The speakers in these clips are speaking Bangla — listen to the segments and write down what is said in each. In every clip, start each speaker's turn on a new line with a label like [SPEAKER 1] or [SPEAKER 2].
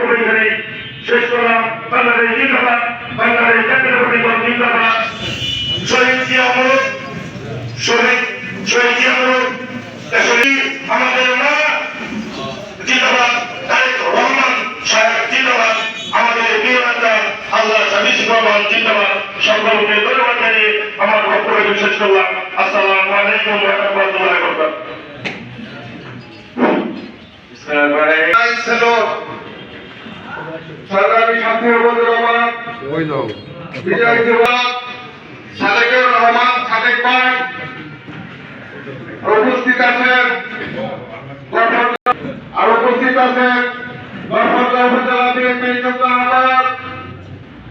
[SPEAKER 1] বক্তব্য এখানে শেষ করলাম। বাংলাদেশ জিন্দাবাদ, বাংলাদেশ জাতীয়তাবাদী দল জিন্দাবাদ। শহীদ জিয়া অমর, শহীদ জিয়া অমর, আমাদের মা জিন্দাবাদ, তারেক রহমান সাহেব জিন্দাবাদ, আমাদের প্রিয় নেতা আল্লাহ হাফিজ রহমান জিন্দাবাদ। সকলকে ধন্যবাদ জানিয়ে আমার বক্তব্য শেষ করলাম। আসসালামু আলাইকুম ওয়া রাহমাতুল্লাহি ওয়া বারাকাতুহু।
[SPEAKER 2] সংগ্রামী শান্তির রহমান বিজয় যুবক সাদেকুর রহমান সাদেক ভাই উপস্থিত আছেন, আর উপস্থিত আছেন গড়ফড়া উপজেলা বিএনপির যুগ্ম আহ্বায়ক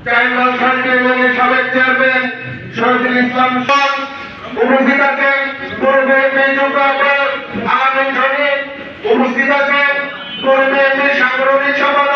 [SPEAKER 2] চাইল্ড সার্টিফিকেটের সাবেক চেয়ারম্যান শহীদুল ইসলাম খান, উপস্থিত আছেন পূর্ব বিএনপির যুগ্ম আহ্বায়ক আমিন শরীফ, উপস্থিত আছেন পূর্ব বিএনপির সাংগঠনিক সম্পাদক